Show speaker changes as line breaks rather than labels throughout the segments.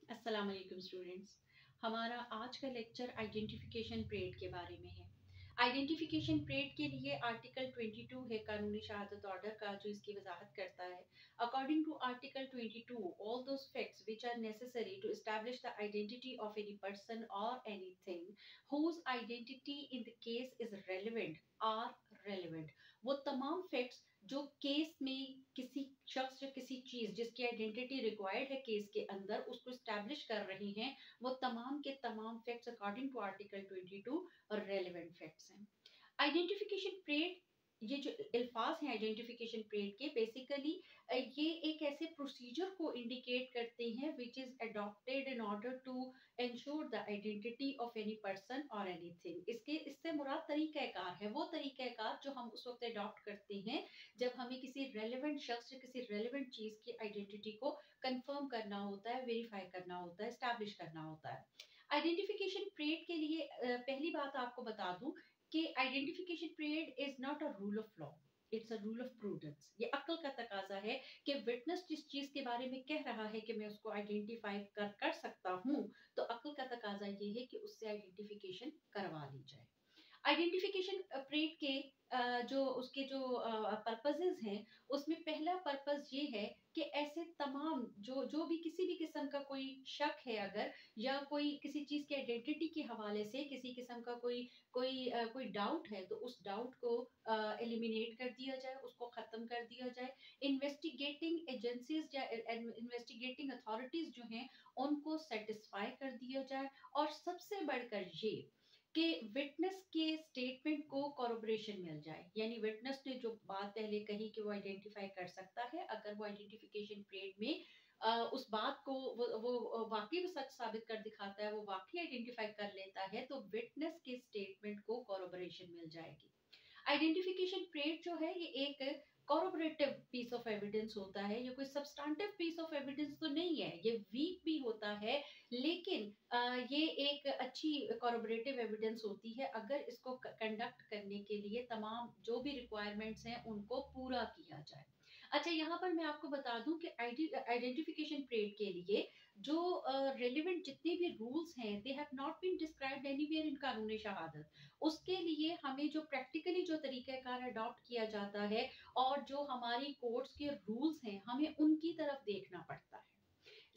अस्सलाम वालेकुम स्टूडेंट्स। हमारा आज का लेक्चर आइडेंटिफिकेशन परेड के बारे में है। आइडेंटिफिकेशन परेड के लिए आर्टिकल 22 है कानूनी शहादत ऑर्डर का, जो इसकी वजाहत करता है। According to article 22, all those facts which are necessary to establish the identity of any person और anything whose identity in the case is relevant are relevant। वो तमाम फैक्ट्स जो केस में किसी शख्स या किसी चीज जिसकी आइडेंटिटी रिक्वायर्ड है केस के अंदर उसको स्टैब्लिश कर रही हैं, वो तमाम के तमाम फैक्ट्स अकॉर्डिंग टू आर्टिकल 22 और रेलेवेंट फैक्ट्स हैं। आइडेंटिफिकेशन परेड, ये जो अल्फाज हैं आइडेंटिफिकेशन परेड के, बेसिकली ये एक ऐसे प्रोसीजर को इंडिकेट करते हैं which is adopted in order to ensure the identity of any person और एनीथिंग। इससे मुराद तरीक़ाकार है, वो तरीक़ाकार जो हम उस वक्त अडॉप्ट करते हैं जब हमें किसी रेलेवेंट शख्स या किसी रेलेवेंट चीज की आइडेंटिटी को कंफर्म करना होता है, वेरीफाई करना होता है, स्टैब्लिश करना होता है। आइडेंटिफिकेशन परेड के लिए पहली बात आपको बता दूं कि identification parade is not a rule of law, it's a rule of prudence. ये अक्ल का तकाजा है कि विटनेस जिस चीज के बारे में कह रहा है कि मैं उसको आइडेंटिफाई कर सकता हूँ, तो अक्ल का तकाजा ये है कि उससे आइडेंटिफिकेशन करवा ली जाए। आइडेंटिफिकेशन परेड के जो उसके जो पर्पसेस हैं, उसमें पहला पर्पस ये है कि ऐसे तमाम जो जो भी किसी भी किस्म का कोई शक है अगर, या कोई किसी चीज की आइडेंटिटी के हवाले से किसी किस्म का कोई डाउट है, तो उस डाउट को एलिमिनेट कर दिया जाए, उसको खत्म कर दिया जाए। इन्वेस्टिगेटिंग एजेंसीज या इन्वेस्टिगेटिंग अथॉरिटीज जो हैं उनको सेटिस्फाई कर दिया जाए, और सबसे बढ़कर ये कि विटनेस के स्टेटमेंट को कॉरोबोरेशन मिल जाए, यानी विटनेस ने जो बात पहले कही कि वो आइडेंटिफाई कर सकता है, अगर वो आइडेंटिफिकेशन परेड में उस बात को वो वाकई वो सच साबित कर दिखाता है, वो वाकई आइडेंटिफाई कर लेता है, तो विटनेस के स्टेटमेंट को कॉरोबोरेशन मिल जाएगी। आइडेंटिफिकेशन परेड जो है ये एक कॉरोबोरेटिव पीस ऑफ एविडेंस होता है, ये कोई सब्सटैंटिव पीस ऑफ एविडेंस तो नहीं है, ये वीक भी होता है, लेकिन ये एक अच्छी कॉरोबोरेटिव एविडेंस होती है अगर इसको कंडक्ट करने के लिए तमाम जो भी रिक्वायरमेंट्स हैं उनको पूरा किया जाए। अच्छा, यहाँ पर मैं आपको बता दूं कि आइडेंटिफिकेशन परेड के लिए जो रेलिवेंट जितने भी रूल्स हैं, they have not been described anywhere in कानून शहादत। उसके लिए हमें जो प्रैक्टिकली जो तरीक़ाकार अडॉप्ट किया जाता है और जो हमारी कोर्ट्स के रूल्स हैं, हमें उनकी तरफ देखना पड़ता है।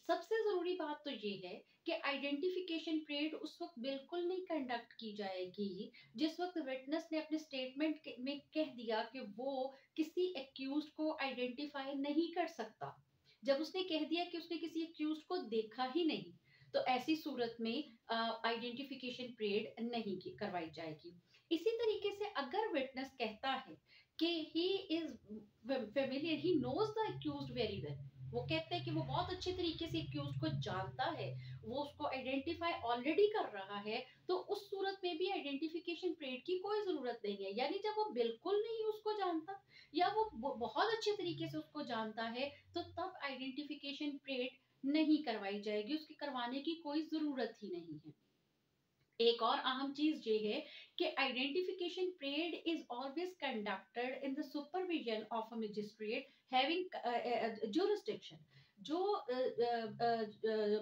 सबसे जरूरी बात तो ये है कि आइडेंटिफिकेशन परेड उस वक्त बिल्कुल नहीं कंडक्ट की जाएगी जिस वक्त विटनेस ने अपने स्टेटमेंट में कह दिया कि वो किसी एक्यूज को आइडेंटिफाई नहीं कर सकता, जब उसने कह दिया कि उसने किसी एक्यूज को देखा ही नहीं, तो ऐसी सूरत में आइडेंटिफिकेशन परेड नहीं करवाई जाएगी। इसी तरीके से अगर विटनेस कहता है कि he is familiar, he knows the accused very well, वो कहते हैं कि वो बहुत अच्छे तरीके से एक्यूज को जानता है, वो उसको आइडेंटिफाई ऑलरेडी कर रहा है, तो उस सूरत में भी आइडेंटिफिकेशन परेड की कोई जरूरत नहीं है। यानी जब वो बिल्कुल नहीं उसको जानता या वो बहुत अच्छे तरीके से उसको जानता है, तो तब आइडेंटिफिकेशन परेड नहीं करवाई जाएगी, उसकी करवाने की कोई जरूरत ही नहीं है। एक और अहम चीज ये है कि identification parade is always conducted in the supervision of a magistrate having jurisdiction. जो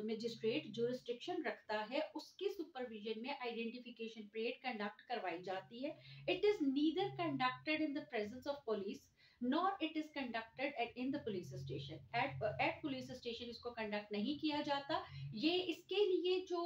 मजिस्ट्रेट जुरिस्डिक्शन रखता है उसके सुपरविजन में आइडेंटिफिकेशन परेड कंडक्ट करवाई जाती है। It is neither conducted in the presence of police nor it is conducted in the police station। at police station इसको conduct नहीं किया जाता। ये इसके लिए जो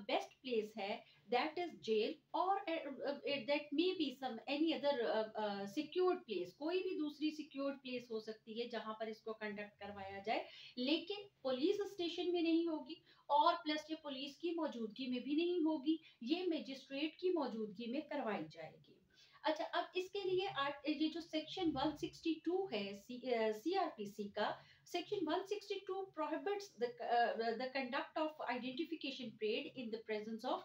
बेस्ट प्लेस है दैट इज जेल, और that may be some any other secured place, कोई भी दूसरी सिक्योर्ड प्लेस हो सकती है जहां पर इसको कंडक्ट करवाया जाए, लेकिन पुलिस स्टेशन में नहीं होगी, और प्लस ये पुलिस की मौजूदगी में भी नहीं होगी, ये मजिस्ट्रेट की मौजूदगी में करवाई जाएगी। अच्छा, अब इसके लिए ये जो सेक्शन 162 है सीआरपीसी का, Section 162 prohibits the conduct of identification parade in the presence of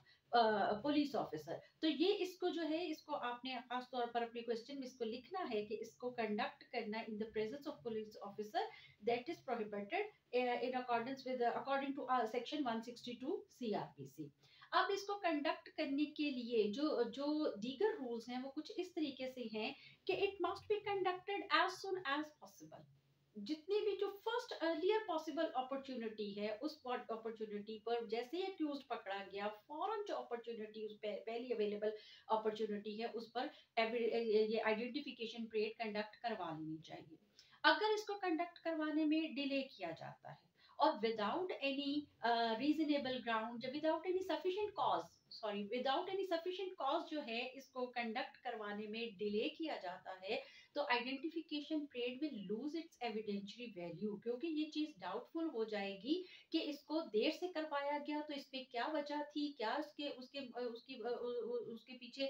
police officer। तो ये इसको जो है, इसको आपने खास तौर पर अपने क्वेश्चन में इसको लिखना है कि इसको कंडक्ट करना in the presence of police officer, that is prohibited in accordance with according to section 162 CRPC। अब इसको कंडक्ट करने के लिए जो जो दीगर रूल्स हैं वो कुछ इस तरीके से हैं कि it must be conducted as soon as possible. जितनी भी जो फर्स्ट अर्लियर पॉसिबल अपॉर्चुनिटी है उस अपॉर्चुनिटी पर जैसे ही अक्यूज पकड़ा गया फौरन जो अपॉर्चुनिटी उस पहली अवेलेबल अपॉर्चुनिटी है उस पर ये आइडेंटिफिकेशन परेड कंडक्ट करवा लेनी चाहिए। अगर इसको कंडक्ट करवाने में डिले किया जाता है और without any reasonable ground, without any sufficient cause, without any sufficient cause जो है इसको कंडक्ट करवाने में डिले किया जाता है, तो identification parade will lose its evidentiary value, क्योंकि ये चीज डाउटफुल हो जाएगी कि इसको देर से करवाया गया तो इस पे क्या वजह थी, क्या उसके उसके उसकी उसके पीछे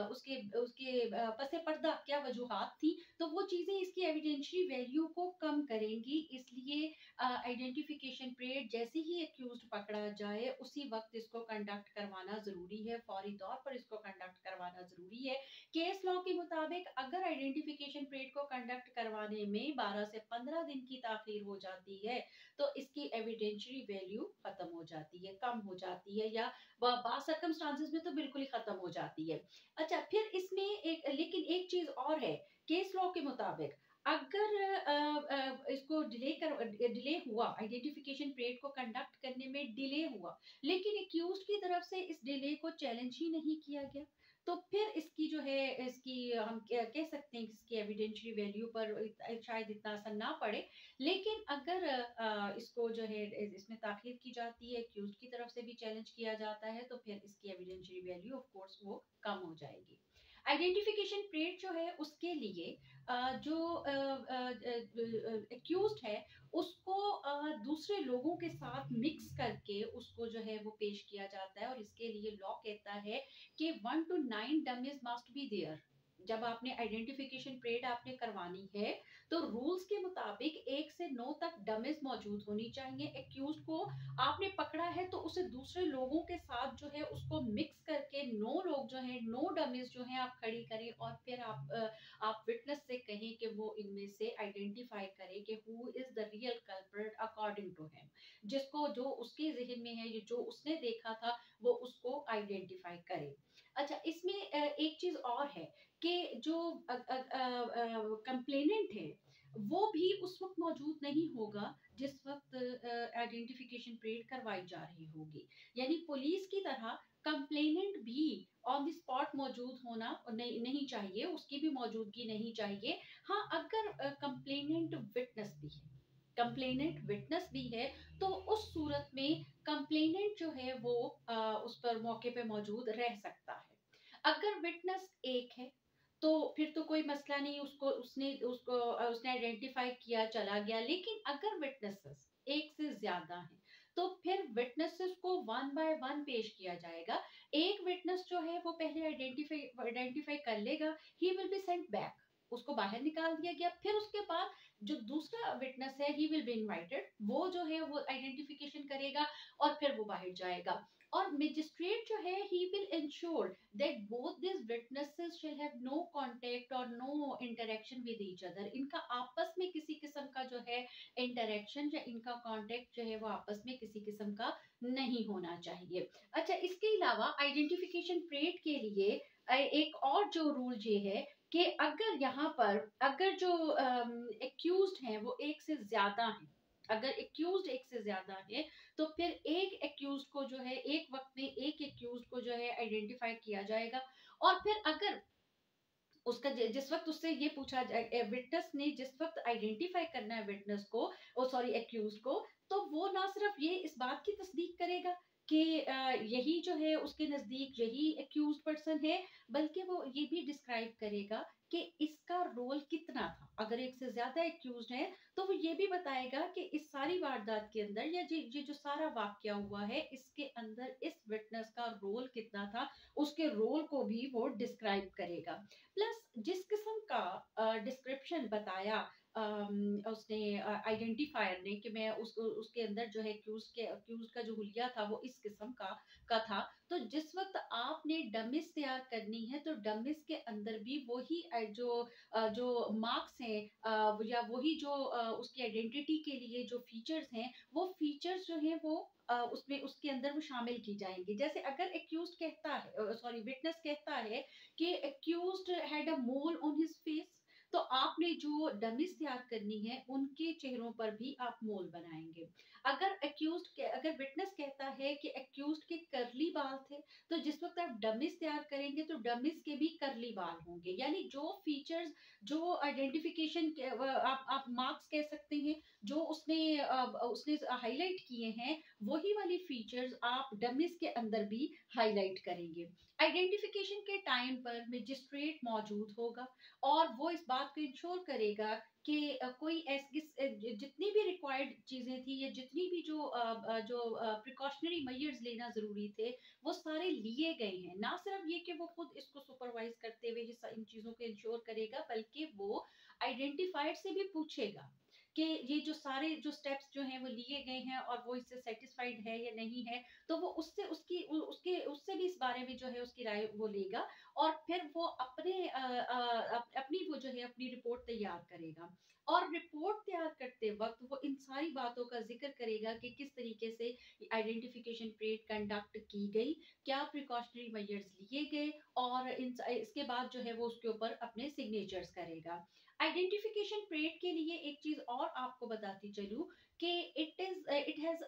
उसके उसके पसे पर्दा क्या वजूहात थी, तो वो चीजें इसकी एविडेंशियरी वैल्यू को कम करेंगी। इसलिए आइडेंटिफिकेशन परेड जैसे ही एक्यूज पकड़ा जाए उसी वक्त इसको कंडक्ट करवाना जरूरी है, फौरी तौर पर इसको कंडक्ट करवाना जरूरी है। केस लॉ के मुताबिक अगर आइडेंटिफिकेशन परेड को कंडक्ट करवाने में 12 से 15 दिन की ताखीर हो जाती है तो इसकी एविडेंशियरी वैल्यू खत्म हो जाती है, कम हो जाती है, या बास सर्कमस्टांसेस में तो बिल्कुल ही खत्म हो जाती है। अच्छा, फिर इसमें एक लेकिन एक चीज और है, केस लॉ के मुताबिक अगर इसको डिले हुआ, आइडेंटिफिकेशन परेड को कंडक्ट करने में डिले हुआ लेकिन एक्यूज की तरफ से इस डिले को चैलेंज ही नहीं किया गया, तो फिर इसकी जो है इसकी हम कह सकते हैं कि इसकी एविडेंशियरी वैल्यू पर शायद इतना असर ना पड़े। लेकिन अगर इसको जो है इसमें ताखीर की जाती है, एक्यूज की तरफ से भी चैलेंज किया जाता है, तो फिर इसकी एविडेंशियरी वैल्यू ऑफ कोर्स वो कम हो जाएगी। आइडेंटिफिकेशन परेड जो है उसके लिए जो एक्यूज्ड है उसको दूसरे लोगों के साथ मिक्स करके उसको जो है वो पेश किया जाता है, और इसके लिए लॉ कहता है कि 1 to 9 dummies must be there. जब आपने आइडेंटिफिकेशन परेड आपने करवानी है तो रूल्स के मुताबिक 1 से 9 तक डमीज मौजूद होनी चाहिए। एक्यूज को आपने पकड़ा है तो उसे दूसरे लोगों के साथ जो है उसको मिक्स करके 9 लोग जो है, 9 डमीज जो है आप खड़ी करें, और फिर आप विटनेस से कहें कि वो इनमें से आइडेंटिफाई करे कि who is the real culprit according to him, जिसको जो उसके जहन में है, ये जो उसने देखा था वो उसको आइडेंटिफाई करे। अच्छा, इसमें एक चीज और है कि जो कंप्लेनेंट है वो भी उस वक्त मौजूद नहीं होगा जिस वक्त आइडेंटिफिकेशन परेड करवाई जा रही होगी। यानी पुलिस की तरह कंप्लेनेंट भी ऑन द स्पॉट मौजूद होना नहीं चाहिए, उसकी भी मौजूदगी नहीं चाहिए। हाँ, अगर कंप्लेनेंट विटनेस भी है, कंप्लेनेंट विटनेस भी है, तो उस सूरत में कंप्लेनेंट जो है वो उस पर मौके पे मौजूद रह सकता है। अगर विटनेस एक है तो फिर तो कोई मसला नहीं, उसने आइडेंटिफाई किया चला गया। लेकिन अगर विटनेसेस एक से ज्यादा हैं तो फिर विटनेसेस को 1 by 1 पेश किया जाएगा। एक विटनेस जो है वो पहले आइडेंटिफाई कर लेगा, he will be sent back, उसको बाहर निकाल दिया गया। फिर उसके बाद जो दूसरा विटनेस है ही विल बी इनवाइटेड, वो जो है वो आइडेंटिफिकेशन करेगा और फिर वो बाहर जाएगा। और मजिस्ट्रेट जो है he will ensure that both these witnesses shall have no contact or no interaction with each other, इनका आपस में किसी किस्म का जो है इंटरेक्शन या इनका कांटेक्ट जो है वो आपस में किसी किस्म का नहीं होना चाहिए। अच्छा, इसके अलावा आइडेंटिफिकेशन परेड के लिए एक और जो रूल ये है कि अगर यहाँ पर अगर जो एक्यूज्ड हैं वो एक से ज्यादा हैं, अगर एक्यूज्ड एक से ज्यादा है तो फिर एक एक्यूज को जो है एक वक्त में एक एक्यूज को जो है आइडेंटिफाई किया जाएगा। और फिर अगर उसका जिस वक्त उससे ये पूछा जाए, विटनेस ने जिस वक्त आइडेंटिफाई करना है विटनेस को, ओ सॉरी एक्यूज को, तो वो ना सिर्फ ये इस बात की तस्दीक करेगा कि यही जो है उसके नजदीक यही एक्यूज पर्सन है, बल्कि वो ये भी डिस्क्राइब करेगा कि इसका रोल कितना था। अगर एक से ज्यादा एक्यूज है तो वो ये भी बताएगा कि इस सारी वारदात के अंदर या ये जो सारा वाक्य हुआ है इसके अंदर इस विटनेस का रोल कितना था, उसके रोल को भी वो डिस्क्राइब करेगा। प्लस जिस किस्म का डिस्क्रिप्शन बताया उसने आइडेंटिफायर ने कि मैं उसके अंदर जो है एक्यूज का जो हुलिया था वो इस किस्म का था, तो जिस वक्त आपने डमिस तैयार करनी है तो डमिस के अंदर भी वही जो मार्क्स हैं या वही जो उसकी आइडेंटिटी के लिए जो फीचर्स हैं वो फीचर्स जो हैं वो उसमें उसके अंदर वो शामिल की जाएंगी। जैसे अगर एक्यूज कहता है, सॉरी विटनेस कहता है कि accused had a mole on his face, तो आपने जो डमीज तैयार करनी है उनके चेहरों पर भी आप मोल बनाएंगे। अगर विटनेस कहता है कि एक्यूज के कर्ली बाल थे, तो जिस वक्त आप डमीज तैयार करेंगे तो डमीज के भी कर्ली बाल होंगे, यानी जो फीचर्स, जो आइडेंटिफिकेशन आप मार्क्स कह सकते हैं, जो उसने हाईलाइट किए हैं, वही वाली फीचर्स आप डमीज के अंदर भी हाईलाइट करेंगे। आइडेंटिफिकेशन के टाइम पर मजिस्ट्रेट मौजूद होगा और वो इस बात को इंश्योर करेगा कि कोई जितनी भी रिक्वायर्ड चीजें थी या जितनी भी जो प्रिकॉशनरी मेजर्स लेना जरूरी थे, वो सारे लिए गए हैं। ना सिर्फ ये कि वो खुद इसको सुपरवाइज करते हुए इन चीजों को इंश्योर करेगा, बल्कि वो आइडेंटिफाइड से भी पूछेगा कि ये जो सारे जो स्टेप्स जो हैं वो लिए गए हैं और वो इससे सेटिस्फाइड है या नहीं है। तो वो उससे उसकी उसके उससे भी इस बारे में जो है उसकी राय वो लेगा और फिर वो अपनी वो जो है अपनी रिपोर्ट तैयार करेगा। और रिपोर्ट तैयार करते वक्त वो इन सारी बातों का जिक्र करेगा कि किस तरीके से आइडेंटिफिकेशन परेड कंडक्ट की गई, क्या प्रिकॉशनरी मेजर्स लिए गए, और इसके बाद जो है वो उसके ऊपर अपने सिग्नेचर्स करेगा। आइडेंटिफिकेशन परेड के लिए एक चीज और आपको बताती चलूं कि इट हैज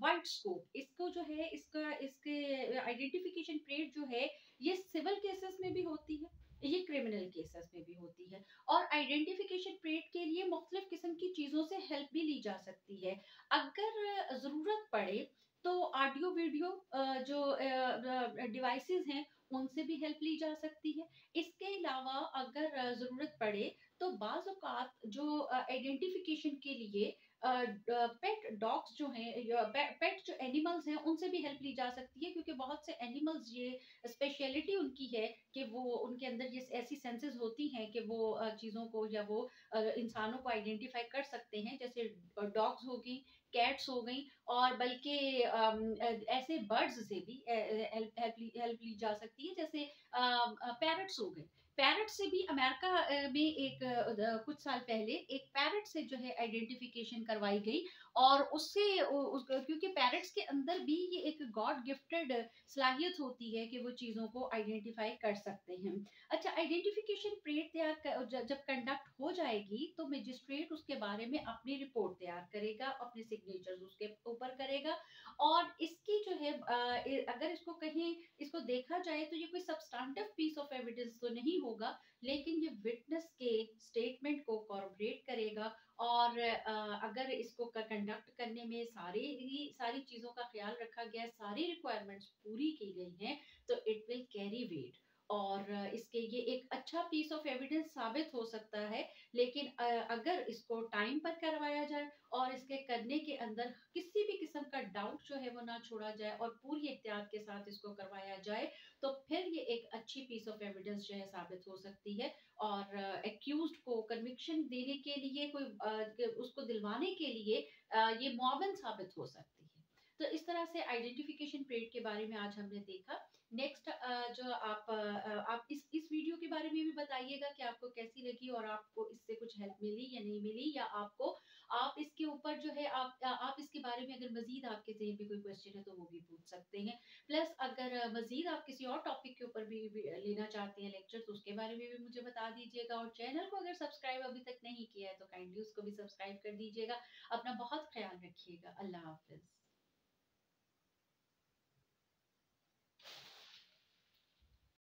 वाइड स्कोप। इसको जो है इसका इसके आइडेंटिफिकेशन परेड जो है ये सिविल केसेस में भी होती है, ये क्रिमिनल केसेस में भी होती है। और आइडेंटिफिकेशन परेड के लिए मुख्तलिफ किस्म की चीजों से हेल्प भी ली जा सकती है। अगर जरूरत पड़े तो ऑडियो वीडियो जो डिवाइसेस हैं उनसे भी हेल्प ली जा सकती है। इसके अलावा अगर जरूरत पड़े तो बाज औकात जो आइडेंटिफिकेशन के लिए पेट डॉग्स जो हैं या पेट जो एनिमल्स हैं उनसे भी हेल्प ली जा सकती है, क्योंकि बहुत से एनिमल्स ये स्पेशलिटी उनकी है कि वो उनके अंदर ये ऐसी सेंसेस होती हैं कि वो चीज़ों को या वो इंसानों को आइडेंटिफाई कर सकते हैं, जैसे डॉग्स हो गई, कैट्स हो गई, और बल्कि ऐसे बर्ड्स से भी हेल्प ली जा सकती है, जैसे पैरट्स हो गए। पैरट से भी अमेरिका में कुछ साल पहले एक पैरट से जो है आइडेंटिफिकेशन करवाई गई, और क्योंकि पैरट्स के अंदर भी ये एक गॉड गिफ्टेड सलाहियत होती है कि वो चीजों को आइडेंटिफाई कर सकते हैं। अच्छा, आइडेंटिफिकेशन परेड जब कंडक्ट हो जाएगी तो मजिस्ट्रेट उसके बारे में अपनी रिपोर्ट तैयार करेगा, अपने सिग्नेचर्स उसके ऊपर करेगा। और इसकी जो है अगर इसको कहीं इसको देखा जाए तो ये कोई सब्सटैंटिव पीस ऑफ एविडेंस तो नहीं होगा, लेकिन ये विटनेस के स्टेटमेंट को कॉर्पोरेट करेगा। और अगर इसको कंडक्ट करने में सारी चीजों का ख्याल रखा गया है, सारी रिक्वायरमेंट्स पूरी की गई हैं, तो इट विल कैरी वेट। और इसके ये एक अच्छा पीस ऑफ एविडेंस साबित हो सकता है। लेकिन अगर इसको टाइम पर करवाया जाए और इसके करने के अंदर किसी भी किस्म का डाउट जो है वो ना छोड़ा जाए और पूरी एहतियात के साथ इसको करवाया जाए, तो फिर ये एक अच्छी पीस ऑफ एविडेंस जो है साबित हो सकती है। और एक्यूज को कन्विक्शन देने के लिए उसको दिलवाने के लिए ये मुआवन साबित हो सकती है। तो इस तरह से आइडेंटिफिकेशन परेड के बारे में आज हमने देखा। नेक्स्ट जो आप इस वीडियो के बारे में भी बताइएगा कि आपको कैसी लगी और आपको इससे कुछ हेल्प मिली या नहीं मिली, या आप इसके ऊपर जो है आप इसके बारे में अगर मजीद आपके जहन में कोई क्वेश्चन है तो वो भी पूछ सकते हैं। प्लस अगर मजीद आप किसी और टॉपिक के ऊपर भी लेना चाहते हैं लेक्चर, तो उसके बारे में भी मुझे बता दीजिएगा। और चैनल को अगर सब्सक्राइब अभी तक नहीं किया है तो काइंडली उसको भी सब्सक्राइब कर दीजिएगा। अपना बहुत ख्याल रखिएगा। अल्लाह हाफिज।